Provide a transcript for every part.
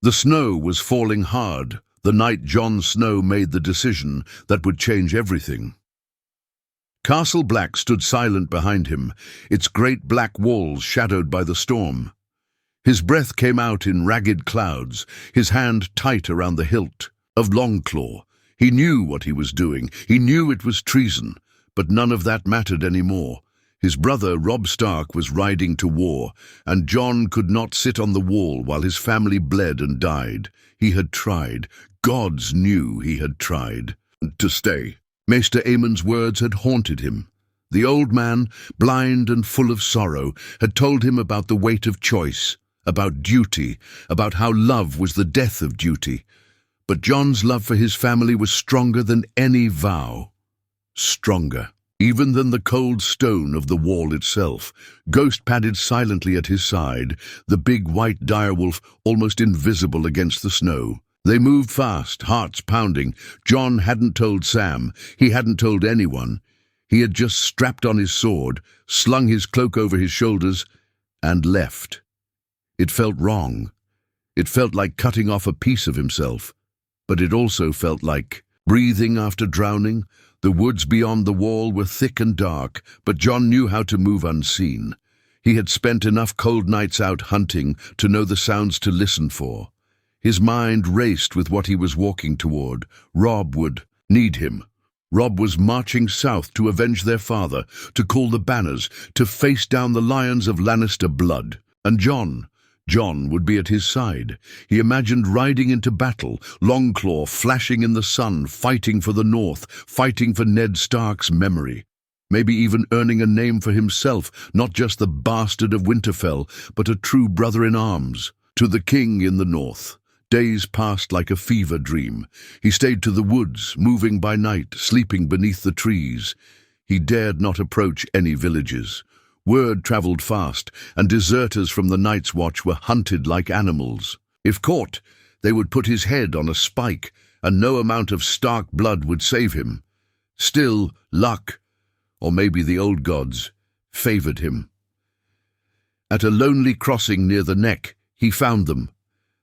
The snow was falling hard, the night Jon Snow made the decision that would change everything. Castle Black stood silent behind him, its great black walls shadowed by the storm. His breath came out in ragged clouds, his hand tight around the hilt of Longclaw. He knew what he was doing, he knew it was treason, but none of that mattered anymore. His brother, Robb Stark, was riding to war, and Jon could not sit on the wall while his family bled and died. He had tried, gods knew he had tried, to stay. Maester Aemon's words had haunted him. The old man, blind and full of sorrow, had told him about the weight of choice, about duty, about how love was the death of duty. But Jon's love for his family was stronger than any vow. Stronger, even than the cold stone of the wall itself. Ghost padded silently at his side, the big white direwolf almost invisible against the snow. They moved fast, hearts pounding. Jon hadn't told Sam, he hadn't told anyone. He had just strapped on his sword, slung his cloak over his shoulders, and left. It felt wrong. It felt like cutting off a piece of himself. But it also felt like breathing after drowning. The woods beyond the wall were thick and dark, but Jon knew how to move unseen. He had spent enough cold nights out hunting to know the sounds to listen for. His mind raced with what he was walking toward. Robb would need him. Robb was marching south to avenge their father, to call the banners, to face down the lions of Lannister blood. And Jon would be at his side. He imagined riding into battle, Longclaw flashing in the sun, fighting for the North, fighting for Ned Stark's memory. Maybe even earning a name for himself, not just the bastard of Winterfell, but a true brother-in-arms. To the king in the North. Days passed like a fever dream. He stayed to the woods, moving by night, sleeping beneath the trees. He dared not approach any villages. Word travelled fast, and deserters from the Night's Watch were hunted like animals. If caught, they would put his head on a spike, and no amount of Stark blood would save him. Still, luck, or maybe the old gods, favoured him. At a lonely crossing near the neck, he found them,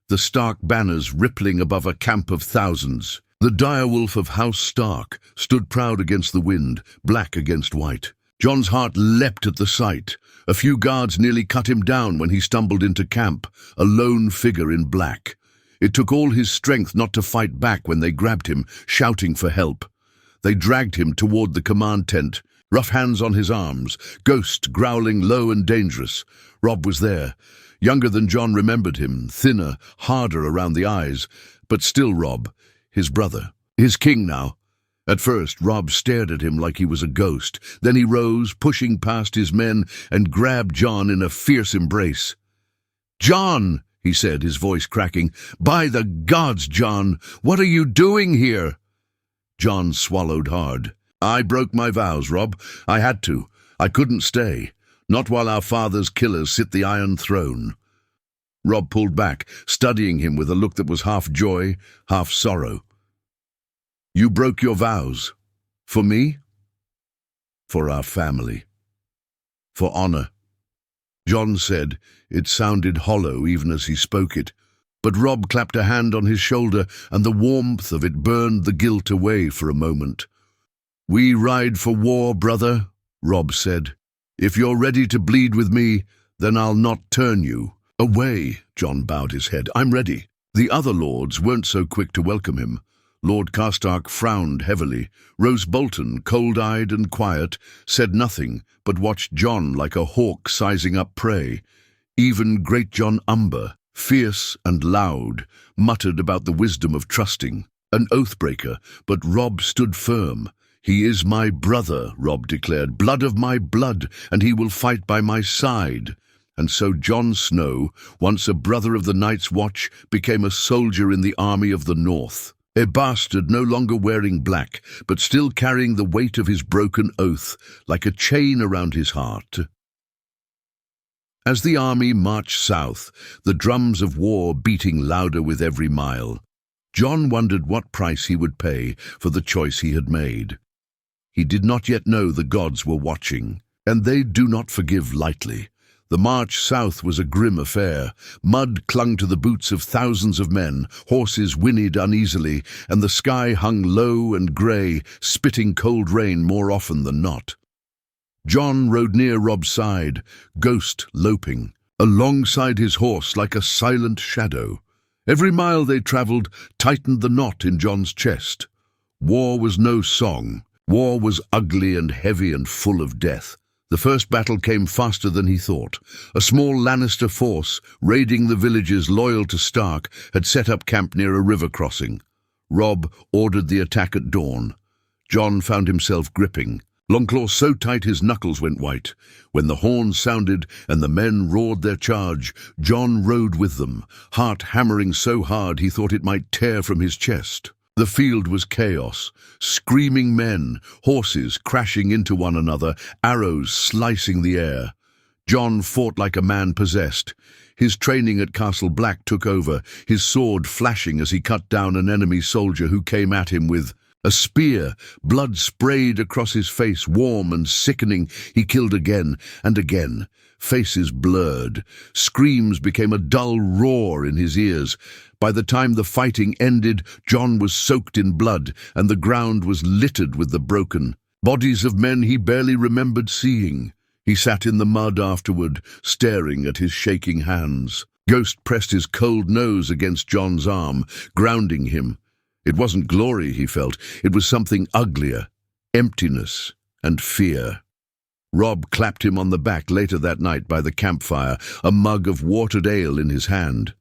the Stark banners rippling above a camp of thousands. The direwolf of House Stark stood proud against the wind, black against white. Jon's heart leapt at the sight. A few guards nearly cut him down when he stumbled into camp, a lone figure in black. It took all his strength not to fight back when they grabbed him, shouting for help. They dragged him toward the command tent, rough hands on his arms, Ghost growling low and dangerous. Robb was there. Younger than Jon remembered him, thinner, harder around the eyes, but still Robb, his brother, his king now. At first, Robb stared at him like he was a ghost. Then he rose, pushing past his men, and grabbed Jon in a fierce embrace. "Jon," he said, his voice cracking, "by the gods, Jon, what are you doing here?" Jon swallowed hard. "I broke my vows, Robb. I had to. I couldn't stay. Not while our father's killers sit the Iron Throne." Robb pulled back, studying him with a look that was half joy, half sorrow. "You broke your vows. For me? For our family. For honor." Jon said. It sounded hollow even as he spoke it. But Robb clapped a hand on his shoulder, and the warmth of it burned the guilt away for a moment. "We ride for war, brother," Robb said. "If you're ready to bleed with me, then I'll not turn you away." Jon bowed his head. "I'm ready." The other lords weren't so quick to welcome him. Lord Karstark frowned heavily. Roose Bolton, cold-eyed and quiet, said nothing, but watched Jon like a hawk sizing up prey. Even Great Jon Umber, fierce and loud, muttered about the wisdom of trusting. An oathbreaker, but Robb stood firm. "He is my brother," Robb declared, "blood of my blood, and he will fight by my side." And so Jon Snow, once a brother of the Night's Watch, became a soldier in the army of the North. A bastard no longer wearing black, but still carrying the weight of his broken oath, like a chain around his heart. As the army marched south, the drums of war beating louder with every mile, Jon wondered what price he would pay for the choice he had made. He did not yet know the gods were watching, and they do not forgive lightly. The march south was a grim affair. Mud clung to the boots of thousands of men, horses whinnied uneasily, and the sky hung low and grey, spitting cold rain more often than not. Jon rode near Robb's side, ghost loping, alongside his horse like a silent shadow. Every mile they travelled tightened the knot in Jon's chest. War was no song. War was ugly and heavy and full of death. The first battle came faster than he thought. A small Lannister force, raiding the villages loyal to Stark, had set up camp near a river crossing. Robb ordered the attack at dawn. Jon found himself gripping, Longclaw so tight his knuckles went white. When the horn sounded and the men roared their charge, Jon rode with them, heart hammering so hard he thought it might tear from his chest. The field was chaos, screaming men, horses crashing into one another, arrows slicing the air. Jon fought like a man possessed. His training at Castle Black took over, his sword flashing as he cut down an enemy soldier who came at him with a spear. Blood sprayed across his face, warm and sickening. He killed again and again. Faces blurred. Screams became a dull roar in his ears. By the time the fighting ended, Jon was soaked in blood, and the ground was littered with the broken bodies of men he barely remembered seeing. He sat in the mud afterward, staring at his shaking hands. Ghost pressed his cold nose against Jon's arm, grounding him. It wasn't glory he felt, it was something uglier, emptiness and fear. Robb clapped him on the back later that night by the campfire, a mug of watered ale in his hand.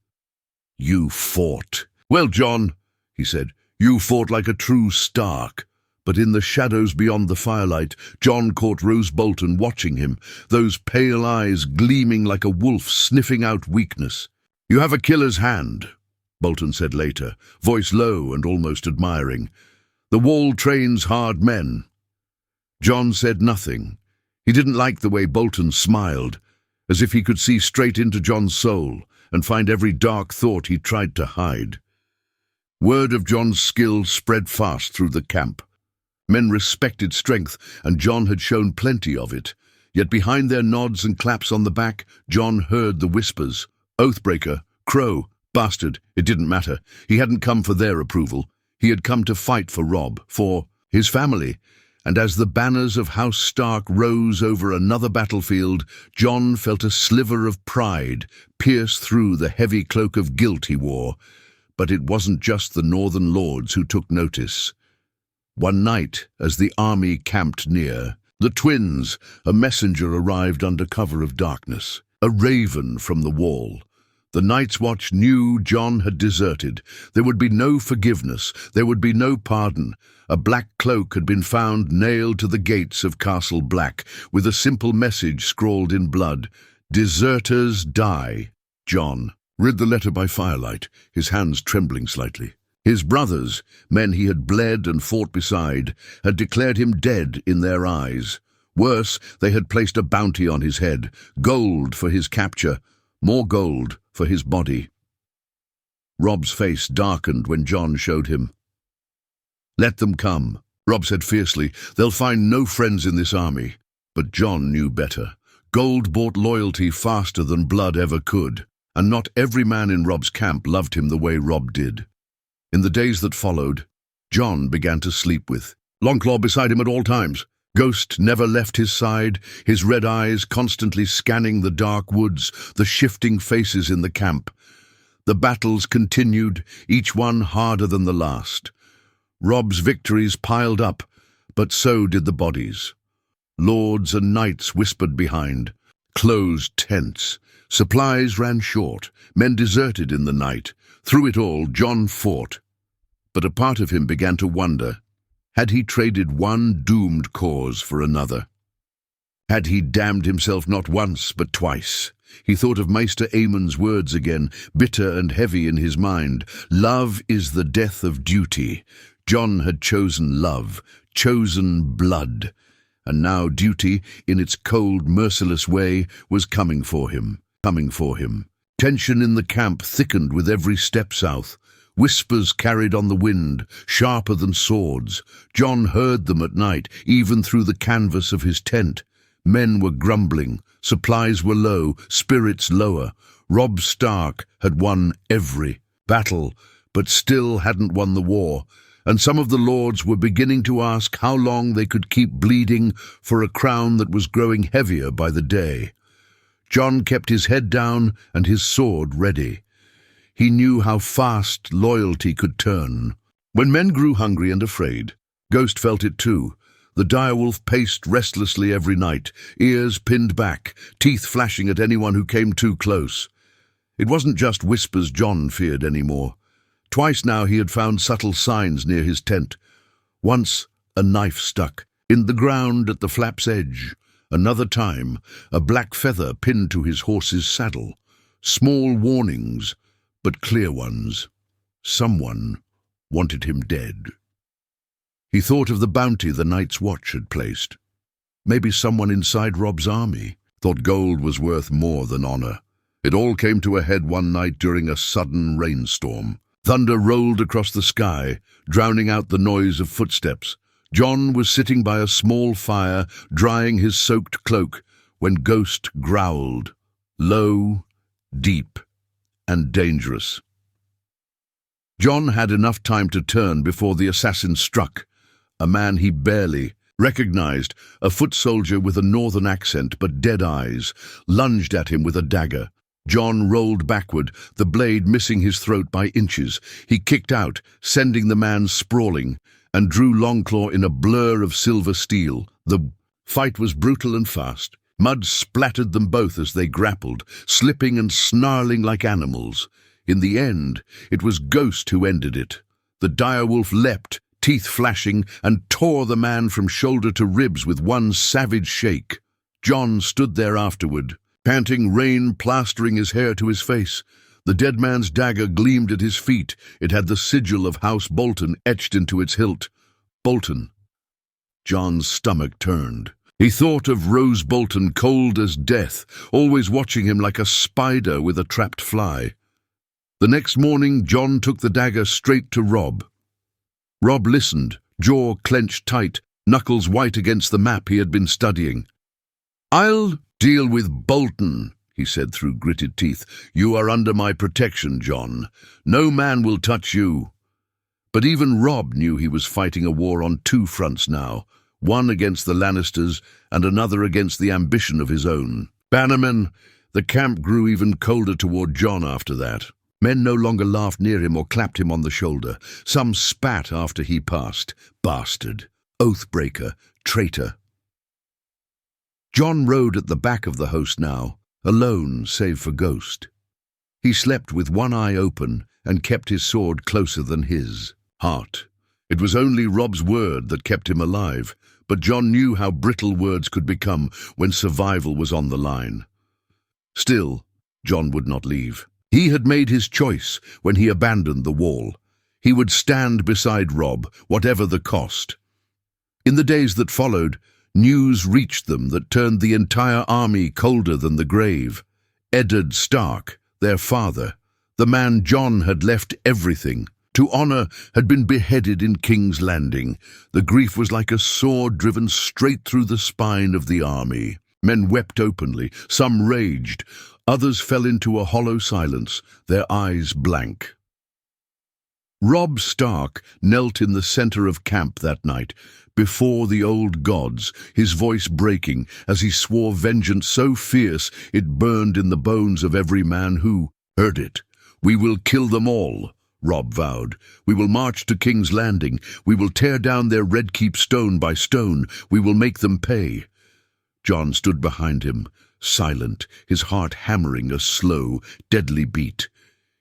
"You fought." "Well, Jon," he said, "you fought like a true Stark." But in the shadows beyond the firelight, Jon caught Roose Bolton watching him, those pale eyes gleaming like a wolf sniffing out weakness. "You have a killer's hand," Bolton said later, voice low and almost admiring. "The wall trains hard men." Jon said nothing. He didn't like the way Bolton smiled, as if he could see straight into Jon's soul and find every dark thought he tried to hide. Word of Jon's skill spread fast through the camp. Men respected strength, and Jon had shown plenty of it. Yet behind their nods and claps on the back, Jon heard the whispers. Oathbreaker, crow, bastard, it didn't matter. He hadn't come for their approval. He had come to fight for Robb, for his family. And as the banners of House Stark rose over another battlefield, Jon felt a sliver of pride pierce through the heavy cloak of guilt he wore. But it wasn't just the northern lords who took notice. One night, as the army camped near, the twins, a messenger arrived under cover of darkness, a raven from the wall. The Night's Watch knew Jon had deserted. There would be no forgiveness. There would be no pardon. A black cloak had been found nailed to the gates of Castle Black, with a simple message scrawled in blood. "Deserters die." Jon read the letter by firelight, his hands trembling slightly. His brothers, men he had bled and fought beside, had declared him dead in their eyes. Worse, they had placed a bounty on his head, gold for his capture, more gold for his body. Robb's face darkened when Jon showed him. "Let them come," Robb said fiercely. "They'll find no friends in this army." But Jon knew better. Gold bought loyalty faster than blood ever could, and not every man in Robb's camp loved him the way Robb did. In the days that followed, Jon began to sleep with Longclaw beside him at all times. Ghost never left his side, his red eyes constantly scanning the dark woods, the shifting faces in the camp. The battles continued, each one harder than the last. Robb's victories piled up, but so did the bodies. Lords and knights whispered behind. Closed tents. Supplies ran short. Men deserted in the night. Through it all, Jon fought. But a part of him began to wonder, had he traded one doomed cause for another? Had he damned himself not once, but twice? He thought of Maester Aemon's words again, bitter and heavy in his mind. Love is the death of duty. Jon had chosen love, chosen blood. And now duty, in its cold, merciless way, was coming for him. Tension in the camp thickened with every step south. Whispers carried on the wind, sharper than swords. Jon heard them at night, even through the canvas of his tent. Men were grumbling, Supplies were low, spirits lower. Robb Stark had won every battle, but still hadn't won the war, and some of the lords were beginning to ask how long they could keep bleeding for a crown that was growing heavier by the day. Jon kept his head down and his sword ready. He knew how fast loyalty could turn. When men grew hungry and afraid, Ghost felt it too. The direwolf paced restlessly every night, ears pinned back, teeth flashing at anyone who came too close. It wasn't just whispers Jon feared anymore. Twice now he had found subtle signs near his tent. Once, a knife stuck in the ground at the flap's edge. Another time, a black feather pinned to his horse's saddle. Small warnings, but clear ones. Someone wanted him dead. He thought of the bounty the Night's Watch had placed. Maybe someone inside Robb's army thought gold was worth more than honor. It all came to a head one night during a sudden rainstorm. Thunder rolled across the sky, drowning out the noise of footsteps. Jon was sitting by a small fire, drying his soaked cloak, when Ghost growled, low, deep, and dangerous. Jon had enough time to turn before the assassin struck. A man he barely recognized, a foot soldier with a northern accent but dead eyes, lunged at him with a dagger. Jon rolled backward, the blade missing his throat by inches. He kicked out, sending the man sprawling, and drew Longclaw in a blur of silver steel. The fight was brutal and fast. Mud splattered them both as they grappled, slipping and snarling like animals. In the end, it was Ghost who ended it. The direwolf leapt, teeth flashing, and tore the man from shoulder to ribs with one savage shake. Jon stood there afterward, panting, rain plastering his hair to his face. The dead man's dagger gleamed at his feet. It had the sigil of House Bolton etched into its hilt. Bolton. Jon's stomach turned. He thought of Rose Bolton, cold as death, always watching him like a spider with a trapped fly. The next morning, Jon took the dagger straight to Robb. Robb listened, jaw clenched tight, knuckles white against the map he had been studying. "I'll deal with Bolton," he said through gritted teeth. "You are under my protection, Jon. No man will touch you." But even Robb knew he was fighting a war on two fronts now, one against the Lannisters and another against the ambition of his own. Bannerman, the camp grew even colder toward Jon after that. Men no longer laughed near him or clapped him on the shoulder. Some spat after he passed. Bastard, oathbreaker, traitor. Jon rode at the back of the host now, alone save for Ghost. He slept with one eye open and kept his sword closer than his heart. It was only Robb's word that kept him alive, but Jon knew how brittle words could become when survival was on the line. Still, Jon would not leave. He had made his choice when he abandoned the wall. He would stand beside Robb, whatever the cost. In the days that followed, news reached them that turned the entire army colder than the grave. Eddard Stark, their father, the man Jon had left everything to honor, had been beheaded in King's Landing. The grief was like a sword driven straight through the spine of the army. Men wept openly, some raged, others fell into a hollow silence, their eyes blank. Robb Stark knelt in the center of camp that night, before the old gods, his voice breaking as he swore vengeance so fierce it burned in the bones of every man who heard it. "We will kill them all," Robb vowed. "We will march to King's Landing. We will tear down their Red Keep stone by stone. We will make them pay." Jon stood behind him, silent, his heart hammering a slow, deadly beat.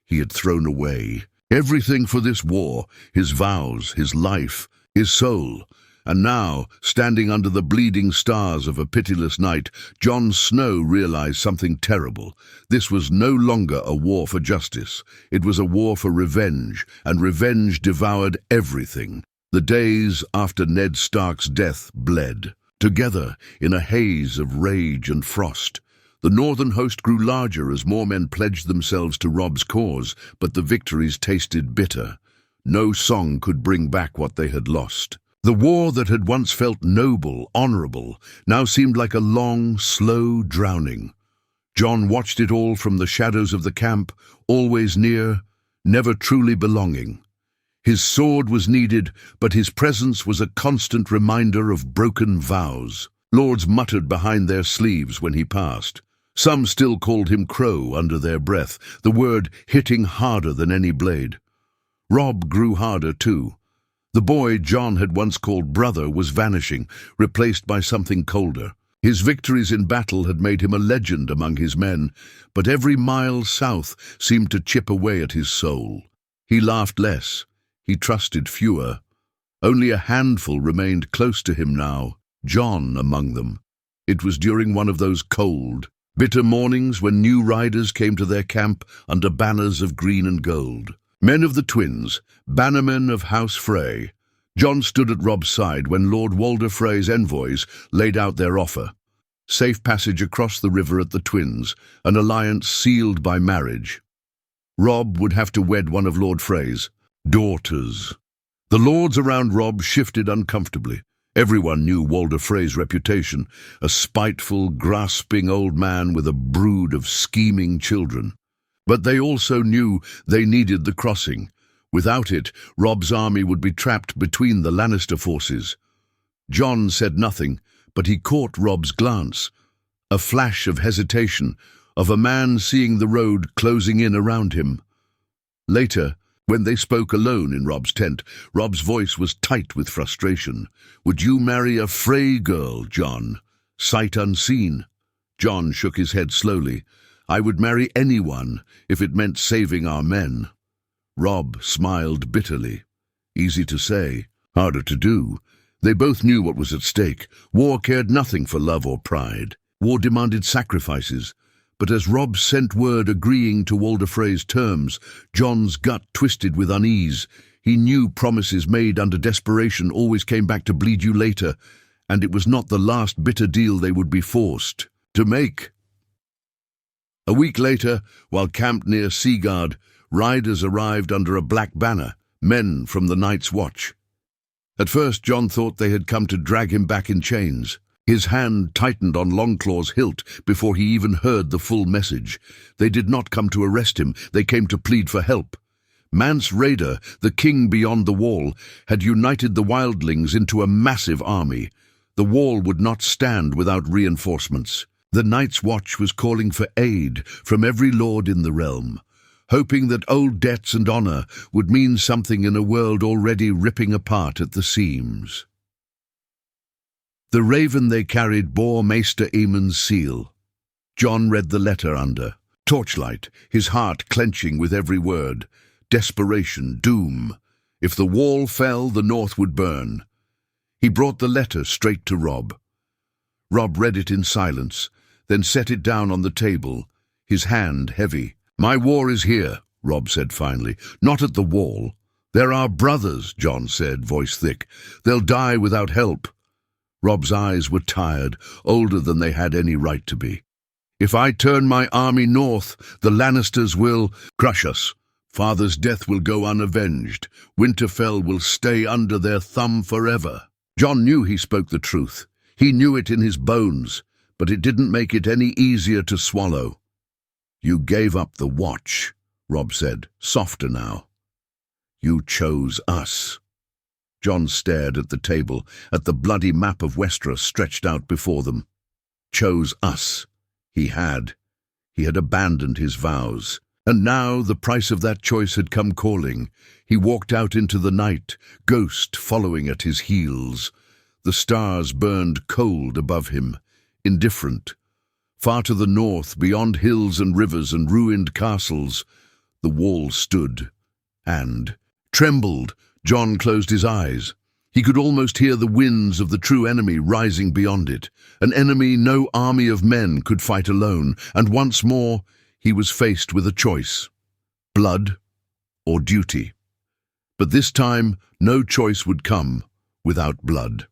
He had thrown away everything for this war, his vows, his life, his soul. And now, standing under the bleeding stars of a pitiless night, Jon Snow realized something terrible. This was no longer a war for justice. It was a war for revenge, and revenge devoured everything. The days after Ned Stark's death bled together in a haze of rage and frost. The northern host grew larger as more men pledged themselves to Robb's cause, but the victories tasted bitter. No song could bring back what they had lost. The war that had once felt noble, honorable, now seemed like a long, slow drowning. Jon watched it all from the shadows of the camp, always near, never truly belonging. His sword was needed, but his presence was a constant reminder of broken vows. Lords muttered behind their sleeves when he passed. Some still called him Crow under their breath, the word hitting harder than any blade. Robb grew harder too. The boy Jon had once called brother was vanishing, replaced by something colder. His victories in battle had made him a legend among his men, but every mile south seemed to chip away at his soul. He laughed less. He trusted fewer. Only a handful remained close to him now, Jon among them. It was during one of those cold, bitter mornings when new riders came to their camp under banners of green and gold. Men of the Twins, bannermen of House Frey. Jon stood at Robb's side when Lord Walder Frey's envoys laid out their offer. Safe passage across the river at the Twins, an alliance sealed by marriage. Robb would have to wed one of Lord Frey's daughters. The lords around Robb shifted uncomfortably. Everyone knew Walder Frey's reputation, a spiteful, grasping old man with a brood of scheming children. But they also knew they needed the crossing. Without it, Robb's army would be trapped between the Lannister forces. Jon said nothing, but he caught Robb's glance, a flash of hesitation, of a man seeing the road closing in around him. Later, when they spoke alone in Robb's tent, Robb's voice was tight with frustration. "Would you marry a Frey girl, Jon? Sight unseen?" Jon shook his head slowly. "I would marry anyone if it meant saving our men." Robb smiled bitterly. Easy to say, harder to do. They both knew what was at stake. War cared nothing for love or pride. War demanded sacrifices. But as Robb sent word agreeing to Walder Frey's terms, Jon's gut twisted with unease. He knew promises made under desperation always came back to bleed you later, and it was not the last bitter deal they would be forced to make. A week later, while camped near Seaguard, riders arrived under a black banner, men from the Night's Watch. At first, Jon thought they had come to drag him back in chains. His hand tightened on Longclaw's hilt before he even heard the full message. They did not come to arrest him, they came to plead for help. Mance Rayder, the king beyond the wall, had united the wildlings into a massive army. The wall would not stand without reinforcements. The Night's Watch was calling for aid from every lord in the realm, hoping that old debts and honor would mean something in a world already ripping apart at the seams. The raven they carried bore Maester Aemon's seal. Jon read the letter under. Torchlight, his heart clenching with every word. Desperation, doom. If the wall fell, the north would burn. He brought the letter straight to Robb. Robb read it in silence, then set it down on the table, his hand heavy. "My war is here," Robb said finally, "not at the wall." "They're our brothers," Jon said, voice thick. "They'll die without help." Robb's eyes were tired, older than they had any right to be. "If I turn my army north, the Lannisters will crush us. Father's death will go unavenged. Winterfell will stay under their thumb forever." Jon knew he spoke the truth. He knew it in his bones, but it didn't make it any easier to swallow. "You gave up the watch," Robb said, softer now. "You chose us." Jon stared at the table, at the bloody map of Westeros stretched out before them. Chose us. He had. He had abandoned his vows. And now the price of that choice had come calling. He walked out into the night, ghost following at his heels. The stars burned cold above him, indifferent. Far to the north, beyond hills and rivers and ruined castles, the wall stood, and trembled. Jon closed his eyes. He could almost hear the winds of the true enemy rising beyond it, an enemy no army of men could fight alone, and once more he was faced with a choice: blood or duty. But this time, no choice would come without blood.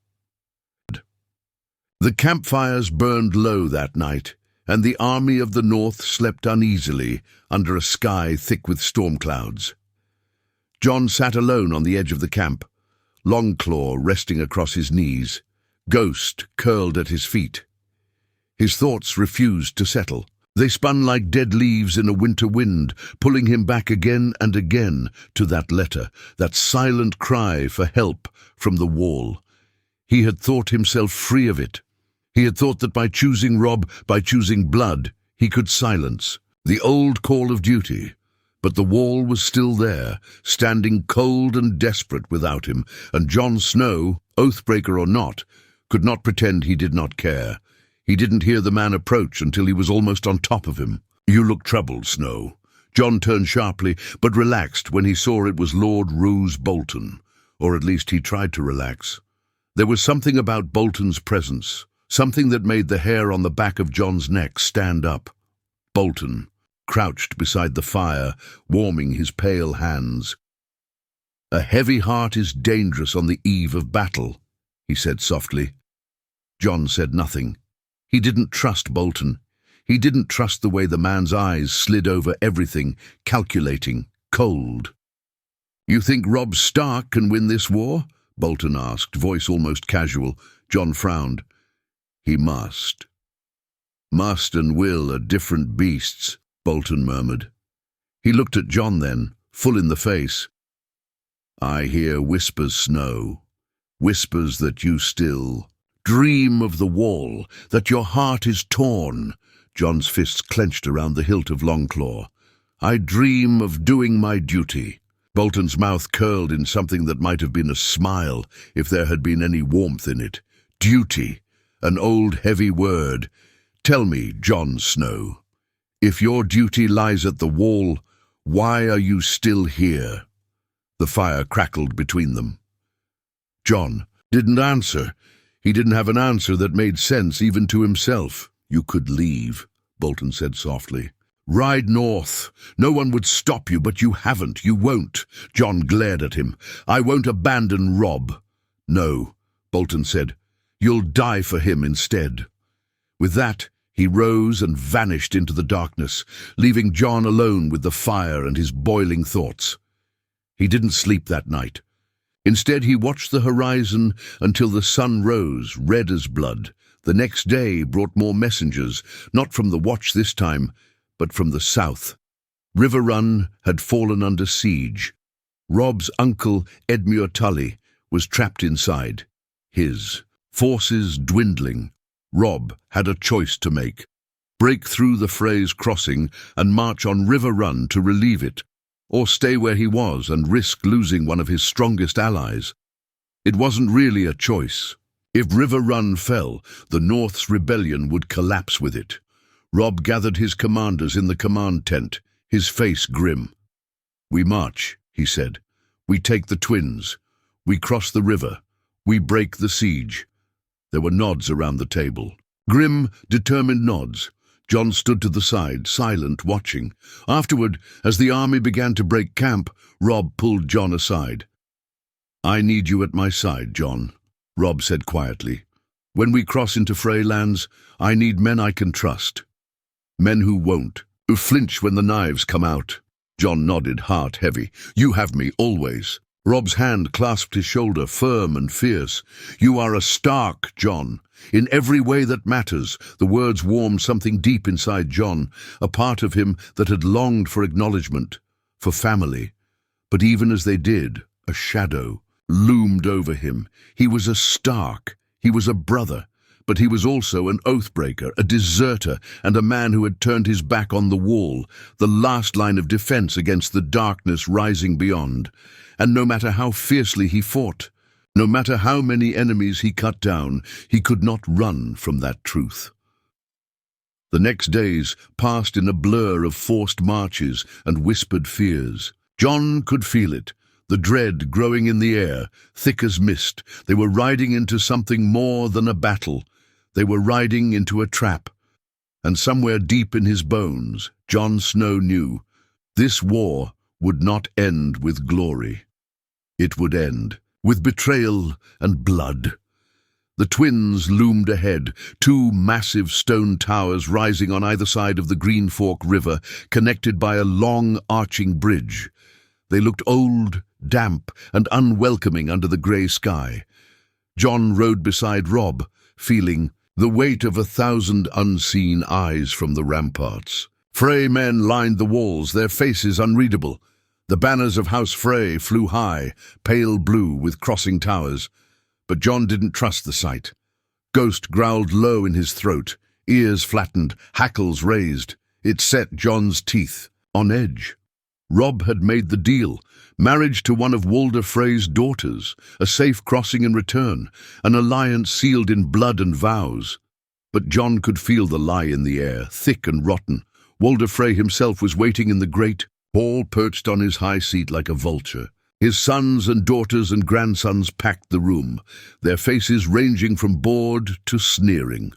The campfires burned low that night, and the army of the north slept uneasily under a sky thick with storm clouds. Jon sat alone on the edge of the camp. Longclaw resting across his knees, Ghost curled at his feet. His thoughts refused to settle. They spun like dead leaves in a winter wind, pulling him back again and again to that letter, that silent cry for help from the wall. He had thought himself free of it. He had thought that by choosing Robb, by choosing blood, he could silence the old call of duty. But the wall was still there, standing cold and desperate without him, and Jon Snow, oathbreaker or not, could not pretend he did not care. He didn't hear the man approach until he was almost on top of him. "You look troubled, Snow." Jon turned sharply, but relaxed when he saw it was Lord Roose Bolton, or at least he tried to relax. There was something about Bolton's presence, something that made the hair on the back of Jon's neck stand up. Bolton, crouched beside the fire, warming his pale hands. "A heavy heart is dangerous on the eve of battle," he said softly. Jon said nothing. He didn't trust Bolton. He didn't trust the way the man's eyes slid over everything, calculating, cold. "You think Robb Stark can win this war?" Bolton asked, voice almost casual. Jon frowned. "He must." "Must and will are different beasts," Bolton murmured. He looked at Jon then, full in the face. "I hear whispers, Snow, whispers that you still dream of the wall, that your heart is torn." Jon's fists clenched around the hilt of Longclaw. "I dream of doing my duty." Bolton's mouth curled in something that might have been a smile if there had been any warmth in it. Duty, an old heavy word. "Tell me, Jon Snow, if your duty lies at the wall, why are you still here?" The fire crackled between them. Jon didn't answer. He didn't have an answer that made sense even to himself. "You could leave," Bolton said softly. "Ride north. No one would stop you, but you haven't. You won't." Jon glared at him. "I won't abandon Robb." "No," Bolton said. "You'll die for him instead." With that, he rose and vanished into the darkness, leaving Jon alone with the fire and his boiling thoughts. He didn't sleep that night. Instead, he watched the horizon until the sun rose, red as blood. The next day brought more messengers, not from the Watch this time, but from the south. River Run had fallen under siege. Robb's uncle, Edmure Tully, was trapped inside. His forces dwindling. Robb had a choice to make: break through the Frey's crossing and march on River Run to relieve it, or stay where he was and risk losing one of his strongest allies. It wasn't really a choice. If River Run fell, the North's rebellion would collapse with it. Robb gathered his commanders in the command tent, his face grim. "We march," he said. "We take the twins. We cross the river. We break the siege." There were nods around the table. Grim, determined nods. Jon stood to the side, silent, watching. Afterward, as the army began to break camp, Robb pulled Jon aside. "I need you at my side, Jon," Robb said quietly. "When we cross into Frey lands, I need men I can trust. Men who won't, who flinch when the knives come out." Jon nodded, heart heavy. "You have me, always." Robb's hand clasped his shoulder, firm and fierce. "You are a Stark, Jon. In every way that matters." The words warmed something deep inside Jon, a part of him that had longed for acknowledgement, for family. But even as they did, a shadow loomed over him. He was a Stark. He was a brother. But he was also an oathbreaker, a deserter, and a man who had turned his back on the wall, the last line of defense against the darkness rising beyond. And no matter how fiercely he fought, no matter how many enemies he cut down, he could not run from that truth. The next days passed in a blur of forced marches and whispered fears. Jon could feel it, the dread growing in the air, thick as mist. They were riding into something more than a battle. They were riding into a trap. And somewhere deep in his bones, Jon Snow knew this war would not end with glory. It would end with betrayal and blood. The twins loomed ahead, two massive stone towers rising on either side of the Green Fork River, connected by a long, arching bridge. They looked old, damp, and unwelcoming under the grey sky. Jon rode beside Robb, feeling the weight of 1,000 unseen eyes from the ramparts. Frey men lined the walls, their faces unreadable. The banners of House Frey flew high, pale blue with crossing towers. But Jon didn't trust the sight. Ghost growled low in his throat, ears flattened, hackles raised. It set Jon's teeth on edge. Robb had made the deal. Marriage to one of Walder Frey's daughters, a safe crossing in return, an alliance sealed in blood and vows. But Jon could feel the lie in the air, thick and rotten. Walder Frey himself was waiting in the great hall, perched on his high seat like a vulture. His sons and daughters and grandsons packed the room, their faces ranging from bored to sneering.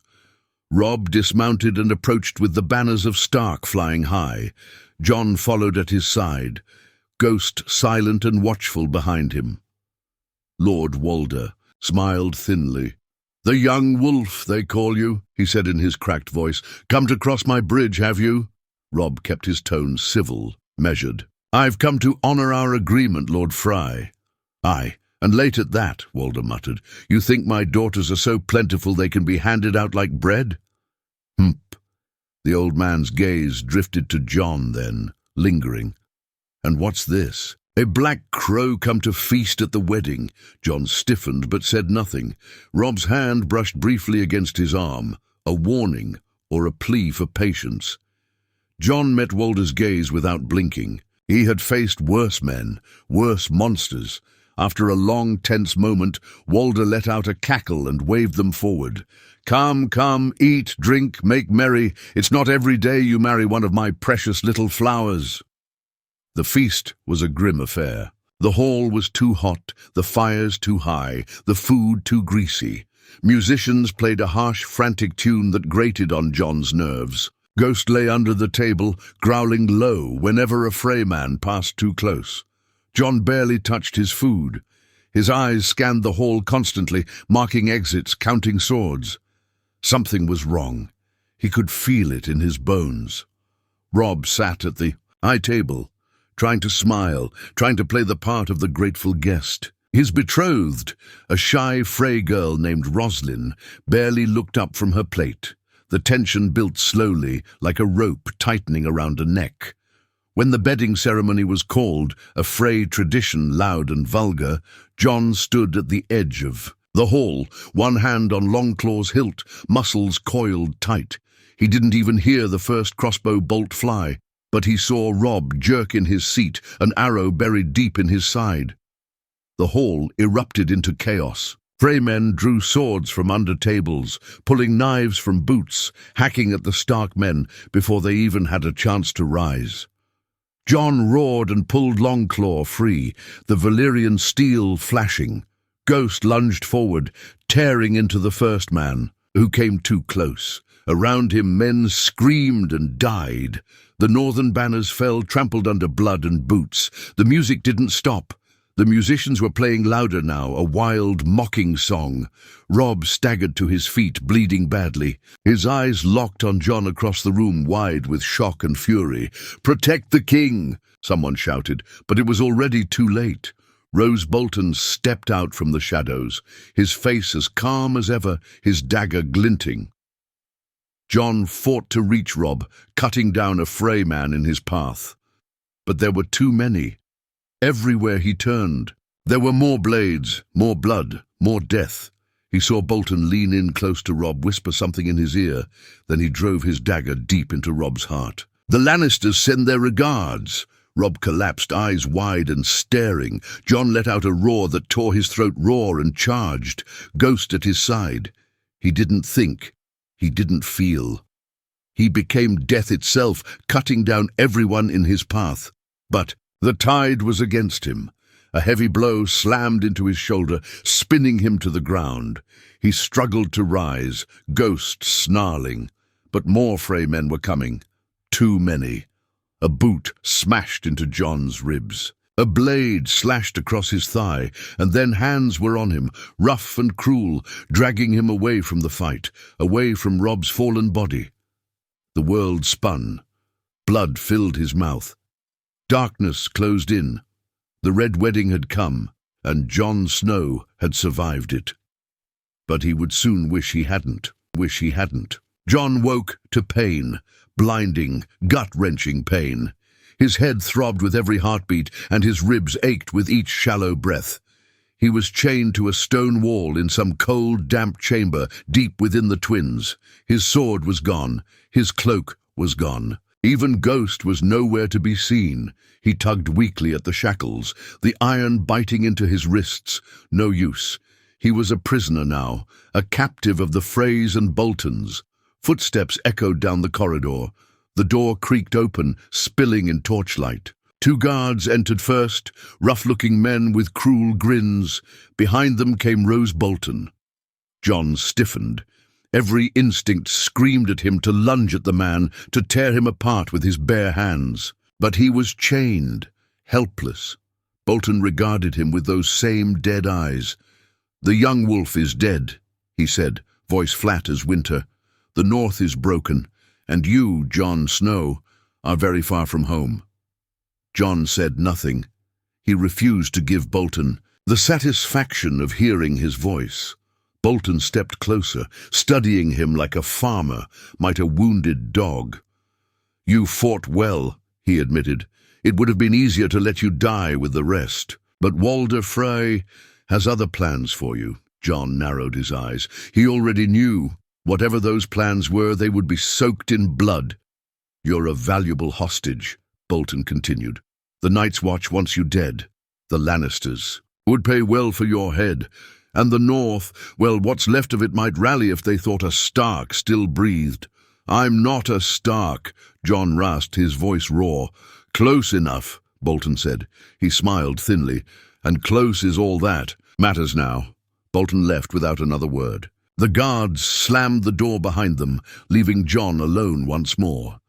Robb dismounted and approached with the banners of Stark flying high. Jon followed at his side, Ghost silent and watchful behind him. Lord Walder smiled thinly. "The young wolf, they call you," he said in his cracked voice. "Come to cross my bridge, have you?" Robb kept his tone civil, measured. "I've come to honor our agreement, Lord Frey." "Aye, and late at that," Walder muttered. "You think my daughters are so plentiful they can be handed out like bread?" "Humph." The old man's gaze drifted to Jon then, lingering. "And what's this? A black crow come to feast at the wedding." Jon stiffened but said nothing. Robb's hand brushed briefly against his arm, a warning or a plea for patience. Jon met Walder's gaze without blinking. He had faced worse men, worse monsters. After a long, tense moment, Walder let out a cackle and waved them forward. "Come, come, eat, drink, make merry. It's not every day you marry one of my precious little flowers." The feast was a grim affair. The hall was too hot, the fires too high, the food too greasy. Musicians played a harsh, frantic tune that grated on Jon's nerves. Ghost lay under the table, growling low whenever a Frey man passed too close. Jon barely touched his food. His eyes scanned the hall constantly, marking exits, counting swords. Something was wrong. He could feel it in his bones. Robb sat at the high table, trying to smile, trying to play the part of the grateful guest. His betrothed, a shy Frey girl named Roslyn, barely looked up from her plate. The tension built slowly, like a rope tightening around a neck. When the bedding ceremony was called, a Frey tradition loud and vulgar, Jon stood at the edge of the hall, one hand on Longclaw's hilt, muscles coiled tight. He didn't even hear the first crossbow bolt fly, but he saw Robb jerk in his seat, an arrow buried deep in his side. The hall erupted into chaos. Frey men drew swords from under tables, pulling knives from boots, hacking at the Stark men before they even had a chance to rise. Jon roared and pulled Longclaw free, the Valyrian steel flashing. Ghost lunged forward, tearing into the first man, who came too close. Around him men screamed and died. The northern banners fell, trampled under blood and boots. The music didn't stop. The musicians were playing louder now, a wild, mocking song. Robb staggered to his feet, bleeding badly. His eyes locked on Jon across the room, wide with shock and fury. "Protect the king!" someone shouted, but it was already too late. Roose Bolton stepped out from the shadows, his face as calm as ever, his dagger glinting. Jon fought to reach Robb, cutting down a Frey man in his path. But there were too many. Everywhere he turned, there were more blades, more blood, more death. He saw Bolton lean in close to Robb, whisper something in his ear. Then he drove his dagger deep into Robb's heart. "The Lannisters send their regards." Robb collapsed, eyes wide and staring. Jon let out a roar that tore his throat raw and charged. Ghost at his side. He didn't think. He didn't feel. He became death itself, cutting down everyone in his path. But the tide was against him. A heavy blow slammed into his shoulder, spinning him to the ground. He struggled to rise, Ghost snarling. But more Frey men were coming. Too many. A boot smashed into Jon's ribs. A blade slashed across his thigh, and then hands were on him, rough and cruel, dragging him away from the fight, away from Robb's fallen body. The world spun. Blood filled his mouth. Darkness closed in. The Red Wedding had come, and Jon Snow had survived it. But he would soon wish he hadn't. Jon woke to pain, blinding, gut-wrenching pain. His head throbbed with every heartbeat, and his ribs ached with each shallow breath. He was chained to a stone wall in some cold, damp chamber deep within the Twins. His sword was gone. His cloak was gone. Even Ghost was nowhere to be seen. He tugged weakly at the shackles, the iron biting into his wrists. No use. He was a prisoner now, a captive of the Freys and Boltons. Footsteps echoed down the corridor. The door creaked open, spilling in torchlight. 2 guards entered first, rough-looking men with cruel grins. Behind them came Rose Bolton. Jon stiffened. Every instinct screamed at him to lunge at the man, to tear him apart with his bare hands. But he was chained, helpless. Bolton regarded him with those same dead eyes. "The young wolf is dead," he said, voice flat as winter. "The north is broken, and you, Jon Snow, are very far from home." Jon said nothing. He refused to give Bolton the satisfaction of hearing his voice. Bolton stepped closer, studying him like a farmer might a wounded dog. "You fought well," he admitted. "It would have been easier to let you die with the rest. But Walder Frey has other plans for you." Jon narrowed his eyes. He already knew. Whatever those plans were, they would be soaked in blood. "You're a valuable hostage," Bolton continued. "The Night's Watch wants you dead. The Lannisters would pay well for your head. And the North, well, what's left of it might rally if they thought a Stark still breathed." "I'm not a Stark," Jon rasped, his voice raw. "Close enough," Bolton said. He smiled thinly. "And close is all that matters now." Bolton left without another word. The guards slammed the door behind them, leaving Jon alone once more.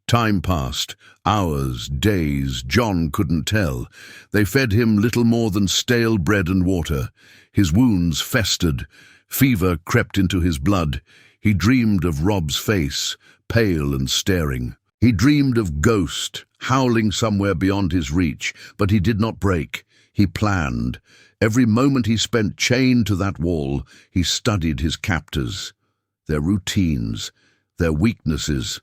Time passed. Hours, days, Jon couldn't tell. They fed him little more than stale bread and water. His wounds festered. Fever crept into his blood. He dreamed of Robb's face, pale and staring. He dreamed of Ghost, howling somewhere beyond his reach, but he did not break. He planned. Every moment he spent chained to that wall, he studied his captors, their routines, their weaknesses.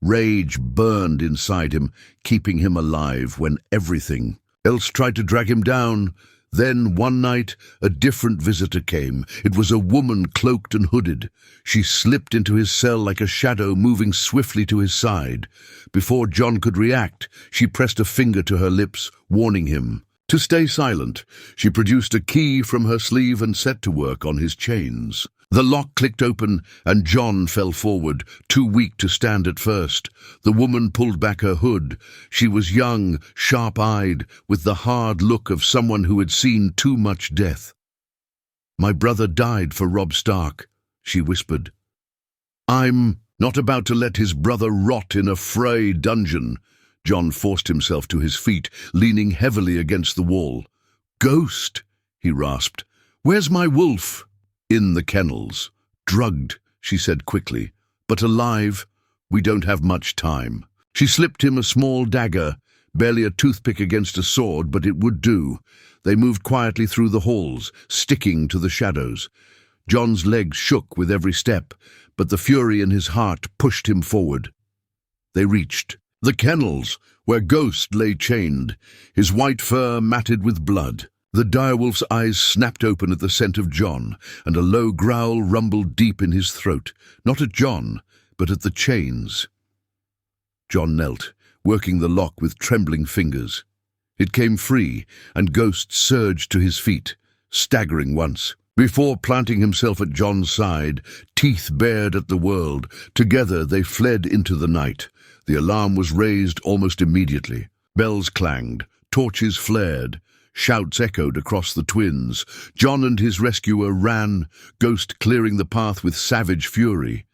Rage burned inside him, keeping him alive when everything else tried to drag him down. Then, one night, a different visitor came. It was a woman cloaked and hooded. She slipped into his cell like a shadow, moving swiftly to his side. Before Jon could react, she pressed a finger to her lips, warning him to stay silent. She produced a key from her sleeve and set to work on his chains. The lock clicked open, and Jon fell forward, too weak to stand at first. The woman pulled back her hood. She was young, sharp-eyed, with the hard look of someone who had seen too much death. "My brother died for Robb Stark," she whispered. "I'm not about to let his brother rot in a Frey dungeon." Jon forced himself to his feet, leaning heavily against the wall. "Ghost," he rasped. "Where's my wolf?" "In the kennels. Drugged," she said quickly. "But alive. We don't have much time." She slipped him a small dagger, barely a toothpick against a sword, but it would do. They moved quietly through the halls, sticking to the shadows. Jon's legs shook with every step, but the fury in his heart pushed him forward. They reached the kennels, where Ghost lay chained, his white fur matted with blood. The direwolf's eyes snapped open at the scent of Jon, and a low growl rumbled deep in his throat, not at Jon, but at the chains. Jon knelt, working the lock with trembling fingers. It came free, and Ghost surged to his feet, staggering once, before planting himself at Jon's side, teeth bared at the world. Together they fled into the night. The alarm was raised almost immediately. Bells clanged, torches flared, shouts echoed across the Twins. Jon and his rescuer ran, Ghost clearing the path with savage fury.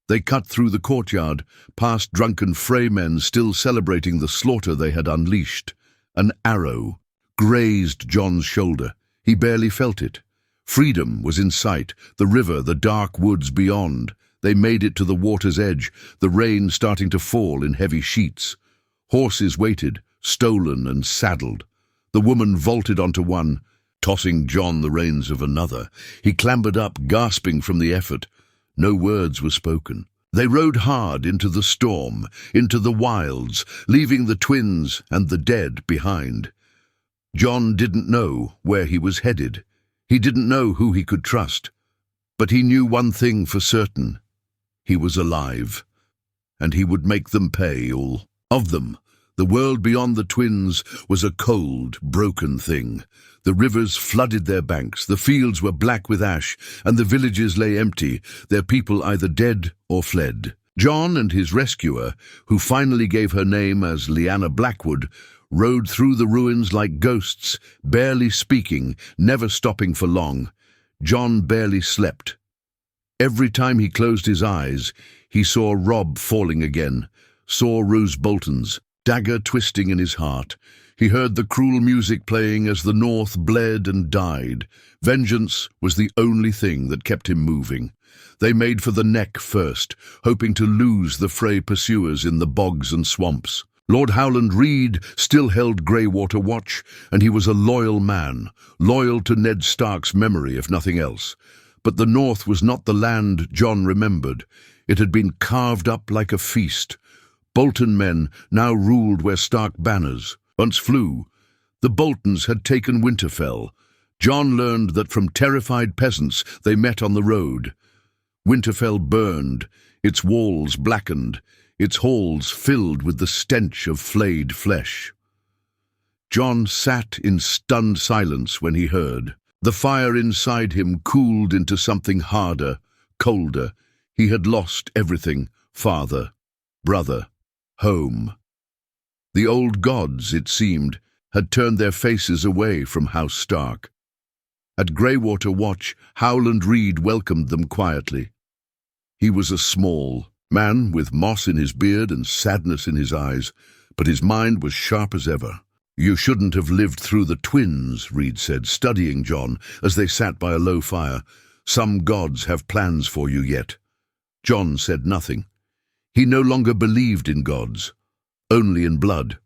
They cut through the courtyard, past drunken Freymen still celebrating the slaughter they had unleashed. An arrow grazed Jon's shoulder. He barely felt it. Freedom was in sight, the river, the dark woods beyond. They made it to the water's edge, the rain starting to fall in heavy sheets. Horses waited, stolen and saddled. The woman vaulted onto one, tossing Jon the reins of another. He clambered up, gasping from the effort. No words were spoken. They rode hard into the storm, into the wilds, leaving the twins and the dead behind. Jon didn't know where he was headed. He didn't know who he could trust. But he knew one thing for certain. He was alive. And he would make them pay, all of them. The world beyond the twins was a cold, broken thing. The rivers flooded their banks, the fields were black with ash, and the villages lay empty, their people either dead or fled. Jon and his rescuer, who finally gave her name as Lyanna Blackwood, rode through the ruins like ghosts, barely speaking, never stopping for long. Jon barely slept. Every time he closed his eyes, he saw Robb falling again, saw Roose Bolton's dagger twisting in his heart. He heard the cruel music playing as the North bled and died. Vengeance was the only thing that kept him moving. They made for the neck first, hoping to lose the Frey pursuers in the bogs and swamps. Lord Howland Reed still held Greywater watch, and he was a loyal man, loyal to Ned Stark's memory if nothing else. But the North was not the land Jon remembered. It had been carved up like a feast. Bolton men now ruled where Stark banners once flew. The Boltons had taken Winterfell. Jon learned that from terrified peasants they met on the road. Winterfell burned, its walls blackened, its halls filled with the stench of flayed flesh. Jon sat in stunned silence when he heard. The fire inside him cooled into something harder, colder. He had lost everything: father, brother, home. The old gods, it seemed, had turned their faces away from House Stark. At Greywater Watch, Howland Reed welcomed them quietly. He was a small man with moss in his beard and sadness in his eyes, but his mind was sharp as ever. "You shouldn't have lived through the twins," Reed said, studying Jon as they sat by a low fire. "Some gods have plans for you yet." Jon said nothing. He no longer believed in gods, only in blood.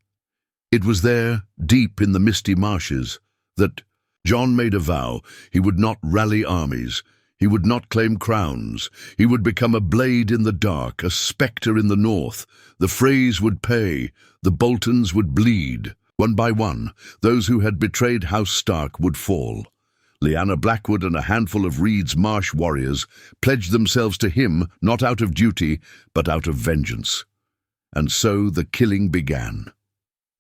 It was there, deep in the misty marshes, that Jon made a vow. He would not rally armies. He would not claim crowns. He would become a blade in the dark, a spectre in the north. The Freys would pay. The Boltons would bleed. One by one, those who had betrayed House Stark would fall. Lyanna Blackwood and a handful of Reed's marsh warriors pledged themselves to him, not out of duty, but out of vengeance. And so the killing began.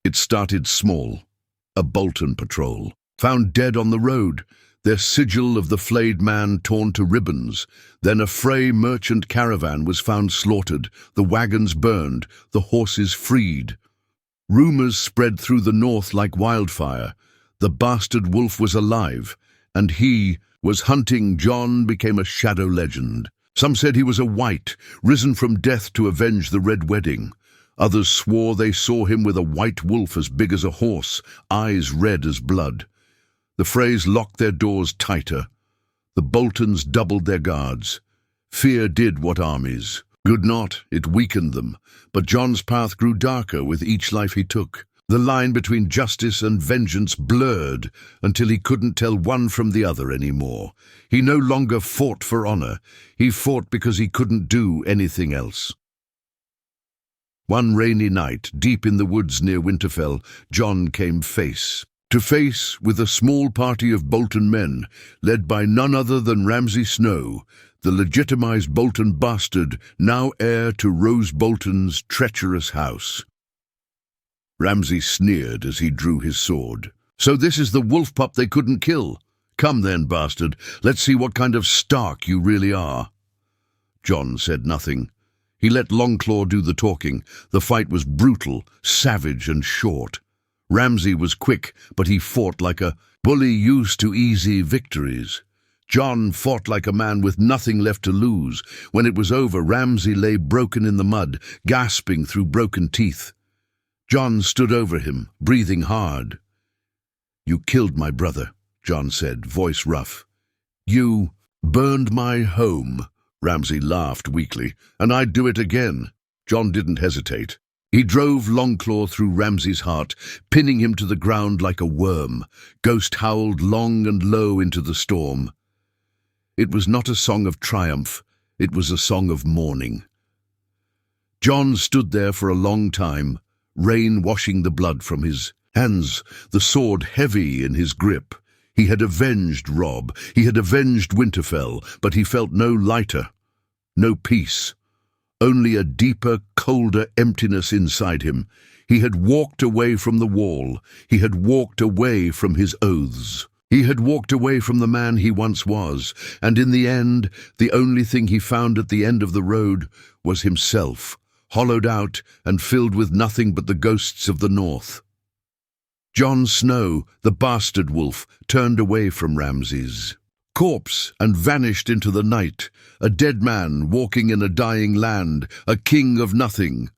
It started small. A Bolton patrol, found dead on the road, their sigil of the flayed man torn to ribbons. Then a Frey merchant caravan was found slaughtered, the wagons burned, the horses freed. Rumors spread through the north like wildfire. The bastard wolf was alive, and he was hunting. Jon became a shadow legend. Some said he was a white, risen from death to avenge the Red Wedding. Others swore they saw him with a white wolf as big as a horse, eyes red as blood. The Freys locked their doors tighter. The Boltons doubled their guards. Fear did what armies could not. It weakened them. But Jon's path grew darker with each life he took. The line between justice and vengeance blurred until he couldn't tell one from the other anymore. He no longer fought for honor. He fought because he couldn't do anything else. One rainy night, deep in the woods near Winterfell, Jon came face to face with a small party of Bolton men, led by none other than Ramsay Snow, the legitimized Bolton bastard, now heir to Roose Bolton's treacherous house. Ramsay sneered as he drew his sword. "So this is the wolf pup they couldn't kill? Come then, bastard, let's see what kind of Stark you really are." Jon said nothing. He let Longclaw do the talking. The fight was brutal, savage and short. Ramsay was quick, but he fought like a bully used to easy victories. Jon fought like a man with nothing left to lose. When it was over, Ramsay lay broken in the mud, gasping through broken teeth. Jon stood over him, breathing hard. "You killed my brother," Jon said, voice rough. "You burned my home." Ramsay laughed weakly. "And I'd do it again." Jon didn't hesitate. He drove Longclaw through Ramsay's heart, pinning him to the ground like a worm. Ghost howled long and low into the storm. It was not a song of triumph, it was a song of mourning. Jon stood there for a long time, rain washing the blood from his hands, the sword heavy in his grip. He had avenged Robb, he had avenged Winterfell, but he felt no lighter, no peace. Only a deeper, colder emptiness inside him. He had walked away from the wall. He had walked away from his oaths. He had walked away from the man he once was, and in the end, the only thing he found at the end of the road was himself, hollowed out and filled with nothing but the ghosts of the north. Jon Snow, the bastard wolf, turned away from Ramsay's corpse and vanished into the night, a dead man walking in a dying land, a king of nothing,